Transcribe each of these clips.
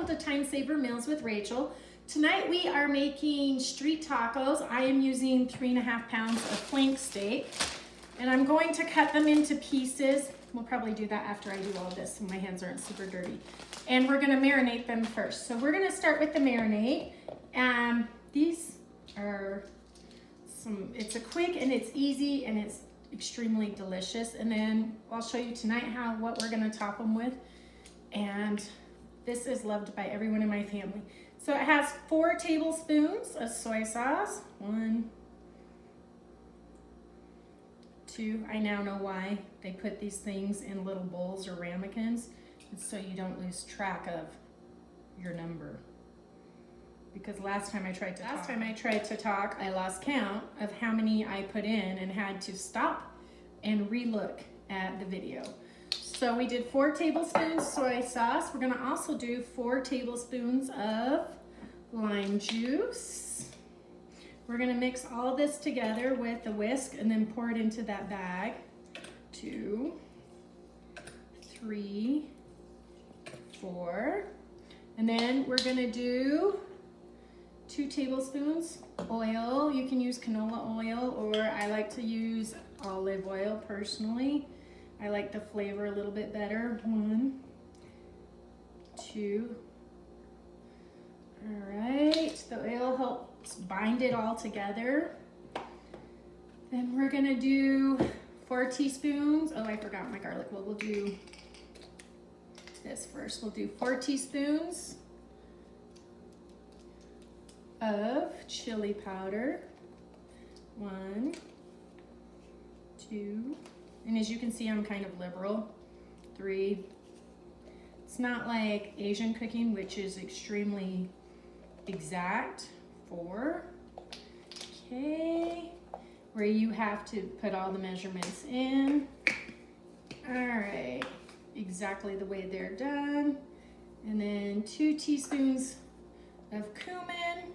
welcome to Time Saver Meals with Rachel. Tonight we are making street tacos. I am using 3.5 pounds of flank steak, and I'm going to cut them into pieces. We'll probably do that after I do all this so my hands aren't super dirty. And we're gonna marinate them first. So we're gonna start with the marinade. These are it's a quick and it's easy and it's extremely delicious. And then I'll show you tonight what we're gonna top them with. And this is loved by everyone in my family. So it has 4 tablespoons of soy sauce. 1, 2. I now know why they put these things in little bowls or ramekins. It's so you don't lose track of your number. Because last time I tried to talk, I lost count of how many I put in and had to stop and re-look at the video. So we did 4 tablespoons soy sauce. We're gonna also do 4 tablespoons of lime juice. We're gonna mix all this together with a whisk and then pour it into that bag. 2, 3, 4. And then we're gonna do 2 tablespoons oil. You can use canola oil, or I like to use olive oil personally. I like the flavor a little bit better. 1, 2. All right, the oil helps bind it all together. Then we're gonna do 4 teaspoons. Oh, I forgot my garlic. Well, we'll do this first. We'll do 4 teaspoons of chili powder. 1, 2, and as you can see, I'm kind of liberal. 3. It's not like Asian cooking, which is extremely exact. 4. Okay, where you have to put all the measurements in. All right, exactly the way they're done. And then 2 teaspoons of cumin.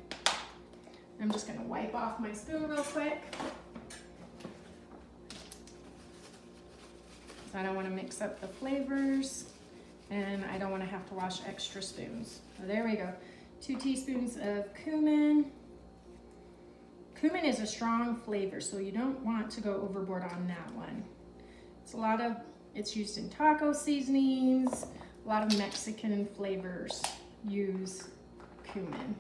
I'm just gonna wipe off my spoon real quick. I don't want to mix up the flavors, and I don't want to have to wash extra spoons. So there we go. 2 teaspoons of cumin. Cumin is a strong flavor, so you don't want to go overboard on that one. It's used in taco seasonings. A lot of Mexican flavors use cumin.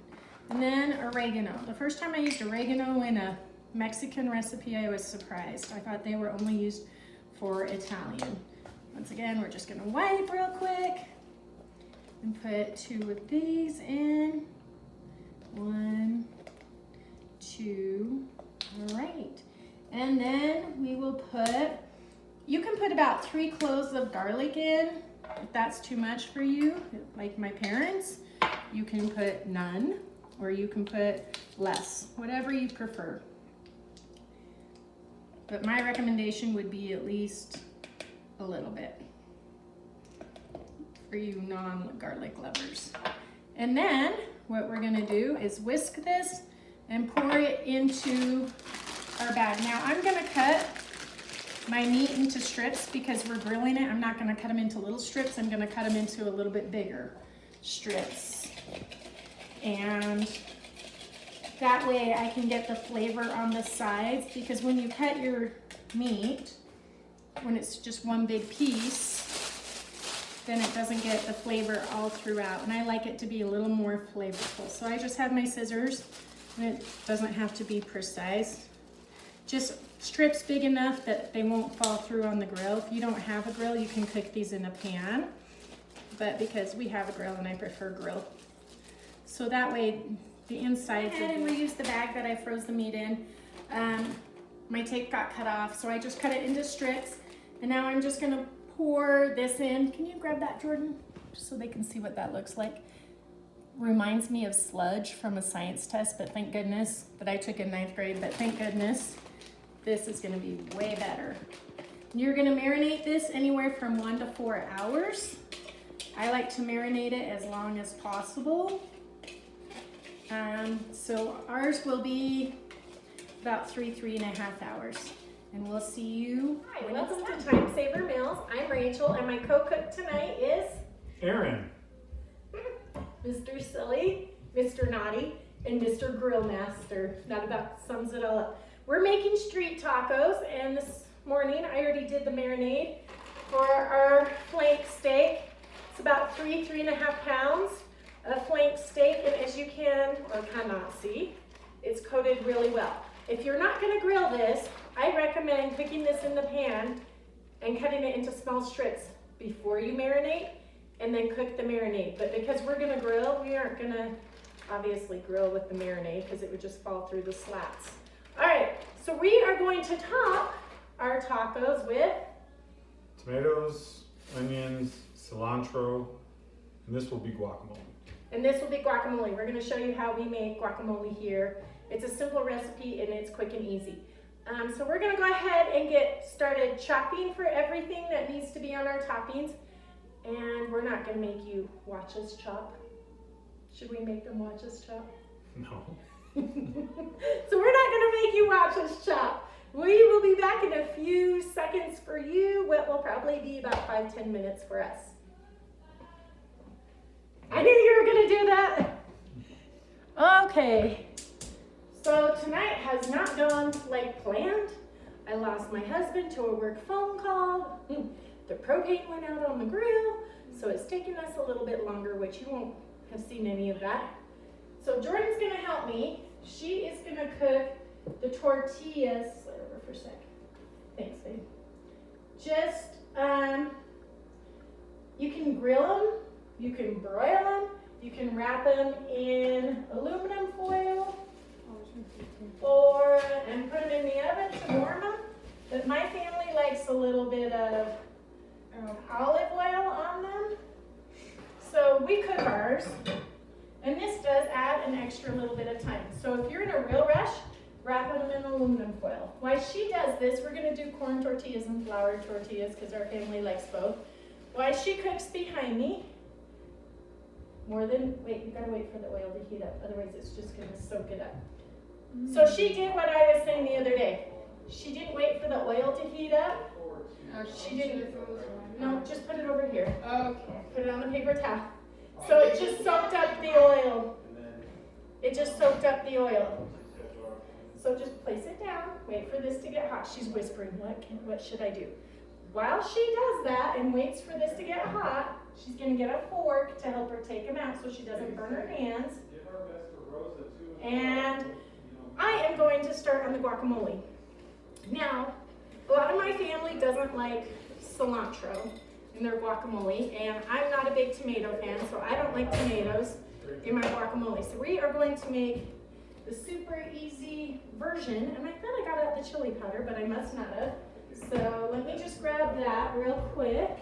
And then oregano. The first time I used oregano in a Mexican recipe, I was surprised. I thought they were only used for Italian. Once again, we're just gonna wipe real quick and put 2 of these in. 1, 2, all right. And then we will you can put about 3 cloves of garlic in. If that's too much for you, like my parents, you can put none, or you can put less, whatever you prefer. But my recommendation would be at least a little bit for you non-garlic lovers. And then what we're gonna do is whisk this and pour it into our bag. Now I'm gonna cut my meat into strips because we're grilling it. I'm not gonna cut them into little strips. I'm gonna cut them into a little bit bigger strips. And that way I can get the flavor on the sides, because when you cut your meat, when it's just one big piece, then it doesn't get the flavor all throughout. And I like it to be a little more flavorful. So I just have my scissors, and it doesn't have to be precise. Just strips big enough that they won't fall through on the grill. If you don't have a grill, you can cook these in a pan. But because we have a grill and I prefer grill. So that way, the insides. I and reuse the bag that I froze the meat in. My tape got cut off, so I just cut it into strips. And now I'm just gonna pour this in. Can you grab that, Jordan? Just so they can see what that looks like. Reminds me of sludge from a science test, but thank goodness that I took in 9th grade, but thank goodness this is gonna be way better. You're gonna marinate this anywhere from 1 to 4 hours. I like to marinate it as long as possible. So ours will be about 3.5 hours. And we'll see you. Hi, welcome to Time Saver Meals. I'm Rachel, and my co-cook tonight is Aaron. Mr. Silly, Mr. Naughty, and Mr. Grill Master. That about sums it all up. We're making street tacos, and this morning I already did the marinade for our flank steak. It's about 3.5 pounds of flank steak, and as you can or cannot see, it's coated really well. If you're not gonna grill this, I recommend cooking this in the pan and cutting it into small strips before you marinate, and then cook the marinade. But because we're gonna grill, we aren't gonna obviously grill with the marinade because it would just fall through the slats. All right, so we are going to top our tacos with tomatoes, onions, cilantro, and this will be guacamole. And this will be guacamole. We're gonna show you how we make guacamole here. It's a simple recipe and it's quick and easy. So we're gonna go ahead and get started chopping for everything that needs to be on our toppings. And we're not gonna make you watch us chop. Should we make them watch us chop? No. So we're not gonna make you watch us chop. We will be back in a few seconds for you. What will probably be about 5-10 minutes for us. I knew you were gonna do that. Okay. So tonight has not gone like planned. I lost my husband to a work phone call. The propane went out on the grill, so it's taking us a little bit longer, which you won't have seen any of that. So Jordan's gonna help me. She is gonna cook the tortillas. Slide over for a sec. Thanks, babe. Just, you can grill them, you can broil them, you can wrap them in aluminum foil, and put them in the oven to warm them. But my family likes a little bit of olive oil on them. So we cook ours, and this does add an extra little bit of time. So if you're in a real rush, wrap them in aluminum foil. While she does this, we're gonna do corn tortillas and flour tortillas because our family likes both. While she cooks behind me, you gotta wait for the oil to heat up, otherwise it's just gonna soak it up. So she did what I was saying the other day. She didn't wait for the oil to heat up. She didn't. No, just put it over here. Okay. Put it on the paper towel. So it just soaked up the oil. It just soaked up the oil. So just place it down. Wait for this to get hot. She's whispering, what should I do? While she does that and waits for this to get hot, she's going to get a fork to help her take them out so she doesn't burn her hands. And I am going to start on the guacamole. Now, a lot of my family doesn't like cilantro in their guacamole, and I'm not a big tomato fan, so I don't like tomatoes in my guacamole. So we are going to make the super easy version, and I thought I got out the chili powder, but I must not have. So let me just grab that real quick.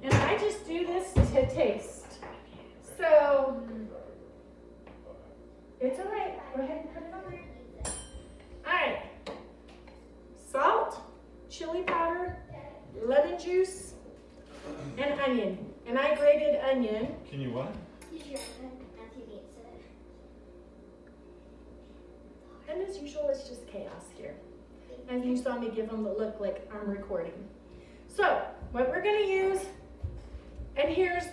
And I just do this to taste. So it's all right. Go ahead and put it on there. All right. Salt, chili powder, lemon juice, and onion. And I grated onion. Can you what? And as usual, it's just chaos here. And you saw me give them the look like I'm recording. So, what we're gonna use, and here's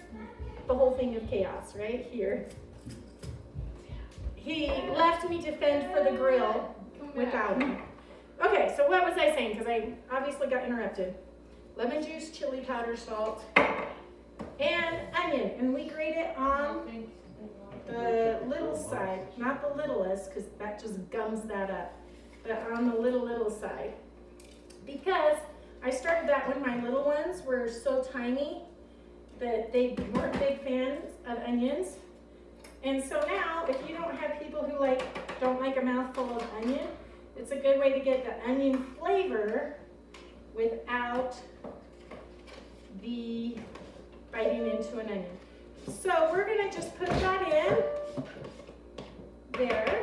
the whole thing of chaos right here. He left me to fend for the grill without me. Okay, so what was I saying? Because I obviously got interrupted. Lemon juice, chili powder, salt, and onion. And we grate it on the little side, not the littlest, because that just gums that up, but on the little side. Because I started that when my little ones were so tiny that they weren't big fans of onions. And so now, if you don't have people who don't like a mouthful of onion, it's a good way to get the onion flavor without the biting into an onion. So we're gonna just put that in there.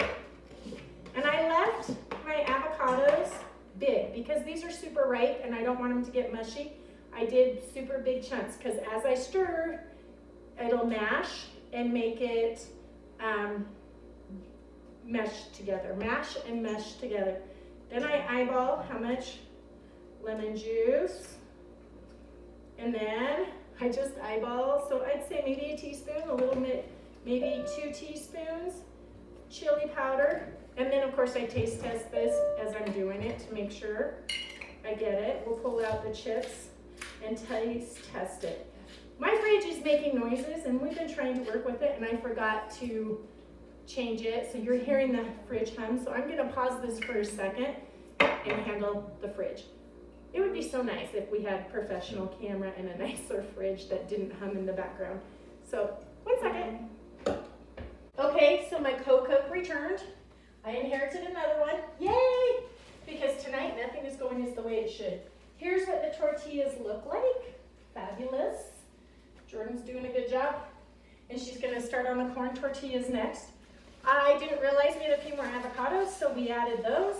And I left my avocados big because these are super ripe and I don't want them to get mushy. I did super big chunks because as I stir, it'll mash and make it mesh together. Mash and mesh together. Then I eyeball how much lemon juice. And then I just eyeball, so I'd say maybe a teaspoon, a little bit, maybe 2 teaspoons chili powder. And then of course I taste test this as I'm doing it to make sure I get it. We'll pull out the chips and taste test it. My fridge is making noises and we've been trying to work with it and I forgot to change it. So you're hearing the fridge hum. So I'm gonna pause this for a second and handle the fridge. It would be so nice if we had professional camera and a nicer fridge that didn't hum in the background. So 1 second. Okay, so my Coke returned. I inherited another one. Yay! Because tonight nothing is going as the way it should. Here's what the tortillas look like. Fabulous. Jordan's doing a good job. And she's gonna start on the corn tortillas next. I didn't realize we had a few more avocados, so we added those.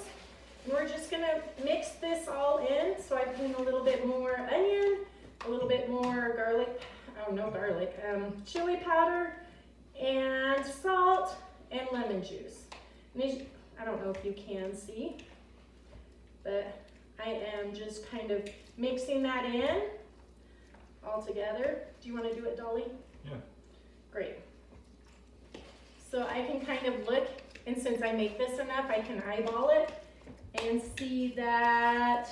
And we're just gonna mix this all in. So I put in a little bit more onion, a little bit more garlic, chili powder, and salt, and lemon juice. And I don't know if you can see, but I am just kind of mixing that in all together. Do you want to do it, Dolly? Yeah. Great. So I can kind of look, and since I make this enough, I can eyeball it and see that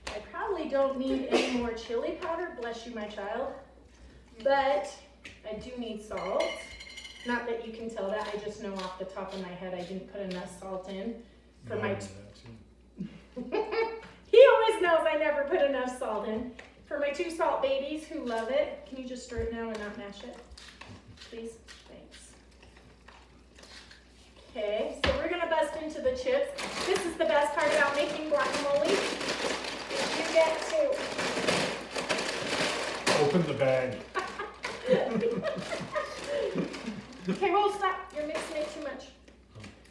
I probably don't need any more chili powder, bless you my child, but I do need salt. Not that you can tell that, I just know off the top of my head I didn't put enough salt in for my... He always knows I never put enough salt in. For my 2 salt babies who love it, can you just stir it now and not mash it? Please, thanks. Okay, so we're gonna bust into the chips. This is the best part about making guacamole. You get to open the bag. Okay, well, stop. You're mixing it too much.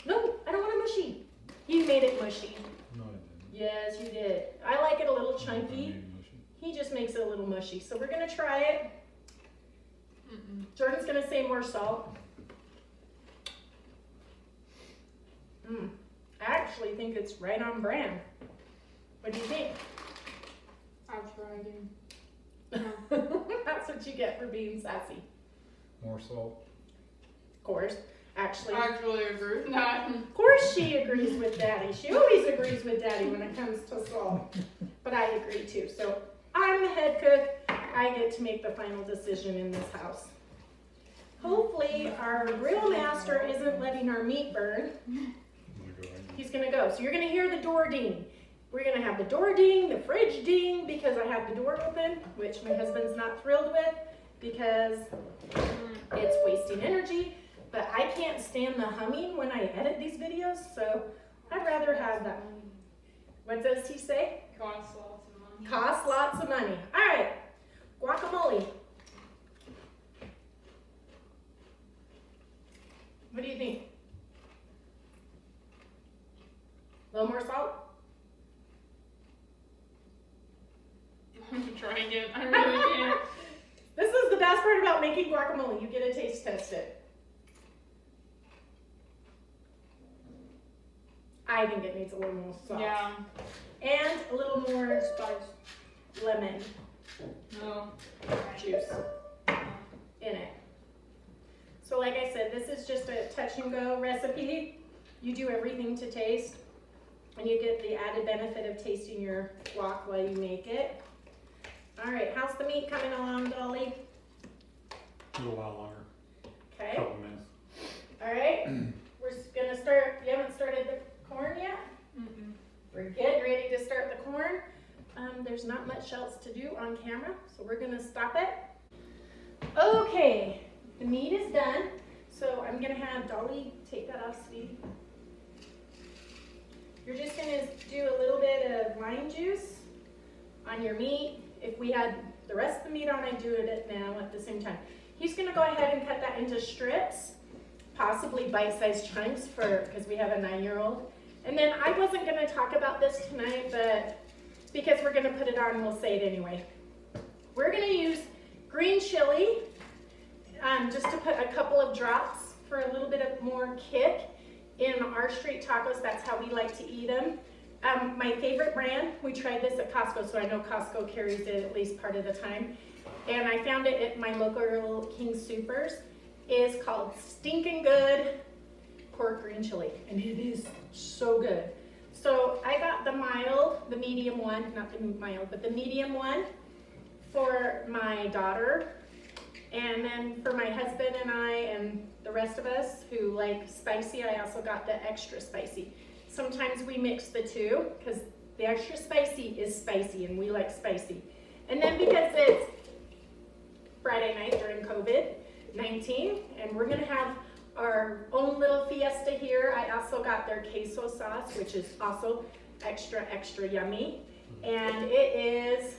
No, I don't want it mushy. You made it mushy. No, I didn't. Yes, you did. I like it a little I chunky. made it mushy. He just makes it a little mushy. So we're gonna try it. Jordan's gonna say more salt. I actually think it's right on brand. What do you think? I'll try again. That's what you get for being sassy. More salt. Of course. Actually, I actually agree with that. of course she agrees with Daddy. She always agrees with Daddy when it comes to salt. But I agree too. So I'm the head cook. I get to make the final decision in this house. Hopefully our grill master isn't letting our meat burn. He's gonna go. So you're gonna hear the door ding. We're gonna have the door ding, the fridge ding, because I have the door open, which my husband's not thrilled with because it's wasting energy. But I can't stand the humming when I edit these videos, so I'd rather have that. What does he say? Costs lots of money. Costs lots of money. All right, guacamole. What do you think? A little more salt? I'm trying again. I really can't. This is the best part about making guacamole. You get to taste test it. I think it needs a little more salt. Yeah. And a little more spice, lemon No. juice in it. So like I said, this is just a touch and go recipe. You do everything to taste and you get the added benefit of tasting your guac while you make it. All right, how's the meat coming along, Dolly? A little while longer. Okay, Couple minutes. all right. We're gonna start, you haven't started the corn yet? We're getting ready to start the corn. There's not much else to do on camera, so we're gonna stop it. Okay, the meat is done. So I'm gonna have Dolly take that off, sweetie. You're just gonna do a little bit of lime juice on your meat. If we had the rest of the meat on, I'd do it now at the same time. He's gonna go ahead and cut that into strips, possibly bite-sized chunks because we have a 9-year-old. And then I wasn't gonna talk about this tonight, but because we're gonna put it on, we'll say it anyway. We're gonna use green chili, just to put a couple of drops for a little bit of more kick. In our street tacos, that's how we like to eat them. My favorite brand, we tried this at Costco, so I know Costco carries it at least part of the time. And I found it at my local King Supers, is called Stinking Good Pork Green Chili, and it is so good. So I got the medium one, not the mild, but the medium one for my daughter. And then for my husband and I and the rest of us who like spicy, I also got the extra spicy. Sometimes we mix the two because the extra spicy is spicy and we like spicy. And then because it's Friday night during COVID-19 and we're gonna have our own little fiesta here, I also got their queso sauce, which is also extra, extra yummy. And it is,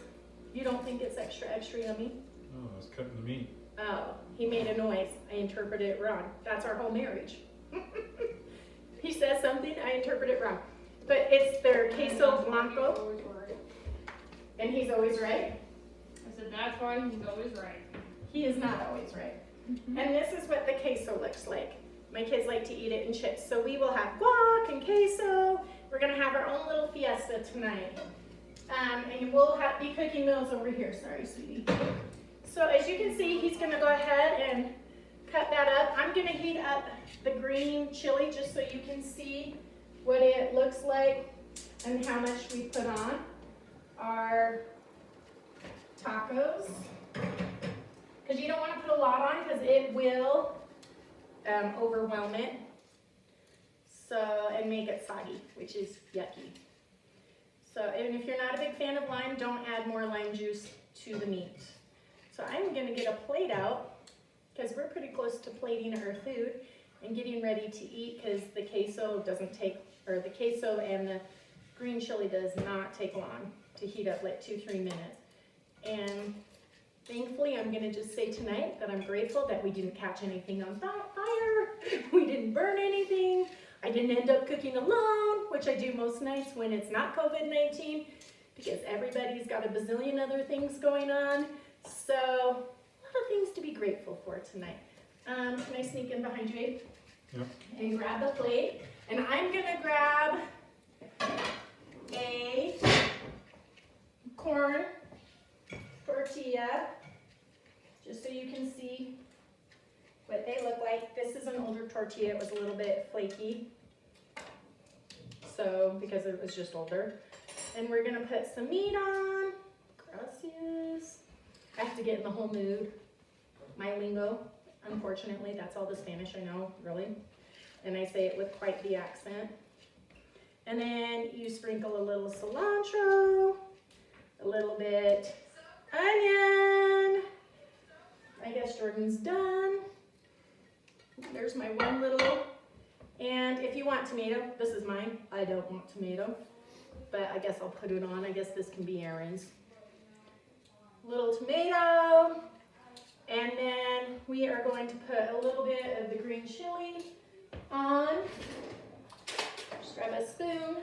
you don't think it's extra, extra yummy? Oh, I was cutting the meat. Oh, he made a noise. I interpreted it wrong. That's our whole marriage. He says something, I interpret it wrong. But it's their queso blanco, Always right. and he's always right. I said that's why he's always right. He is not always right. And this is what the queso looks like. My kids like to eat it in chips. So we will have guac and queso. We're gonna have our own little fiesta tonight. And we'll be cooking those over here. Sorry, sweetie. So as you can see, he's gonna go ahead and cut that up. I'm gonna heat up the green chili just so you can see what it looks like and how much we put on our tacos. Because you don't want to put a lot on because it will overwhelm it. So, and make it soggy, which is yucky. So, and if you're not a big fan of lime, don't add more lime juice to the meat. So I'm gonna get a plate out because we're pretty close to plating our food and getting ready to eat because the queso doesn't take, or the queso and the green chili does not take long to heat up, like 2-3 minutes. And thankfully, I'm gonna just say tonight that I'm grateful that we didn't catch anything on fire, we didn't burn anything, I didn't end up cooking alone, which I do most nights when it's not COVID-19, because everybody's got a bazillion other things going on. So, a lot of things to be grateful for tonight. Can I sneak in behind you, Abe? Yep. And grab a plate. And I'm gonna grab a corn tortilla, just so you can see what they look like. This is an older tortilla, it was a little bit flaky. So, because it was just older. And we're gonna put some meat on. Gracias. I have to get in the whole mood. My lingo, unfortunately, that's all the Spanish I know, really. And I say it with quite the accent. And then you sprinkle a little cilantro, a little bit onion. I guess Jordan's done. There's my one little. And if you want tomato, this is mine. I don't want tomato, but I guess I'll put it on. I guess this can be Aaron's. Little tomato, and then we are going to put a little bit of the green chili on. Just grab a spoon.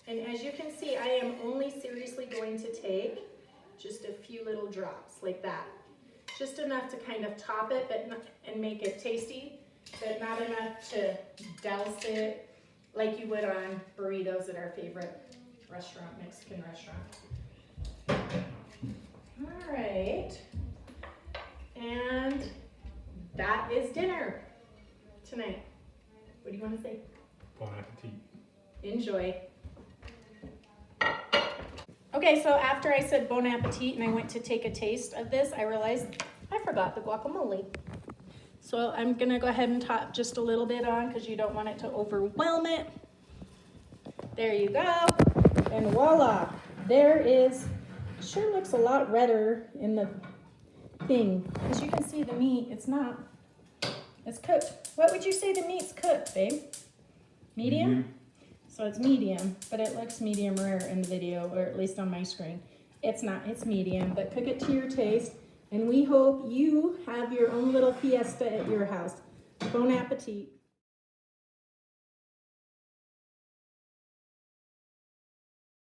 And as you can see, I am only seriously going to take just a few little drops like that. Just enough to kind of top it but not, and make it tasty, but not enough to douse it like you would on burritos at our favorite restaurant, Mexican restaurant. All right. And that is dinner tonight. What do you want to say? Bon appetit. Enjoy. Okay, so after I said bon appetit and I went to take a taste of this, I realized I forgot the guacamole. So I'm gonna go ahead and top just a little bit on because you don't want it to overwhelm it. There you go. And voila, there is, sure looks a lot redder in the thing. As you can see the meat, it's cooked. What would you say the meat's cooked, babe? Medium? So it's medium, but it looks medium rare in the video, or at least on my screen. It's not, it's medium, but cook it to your taste. And we hope you have your own little fiesta at your house. Bon appetit.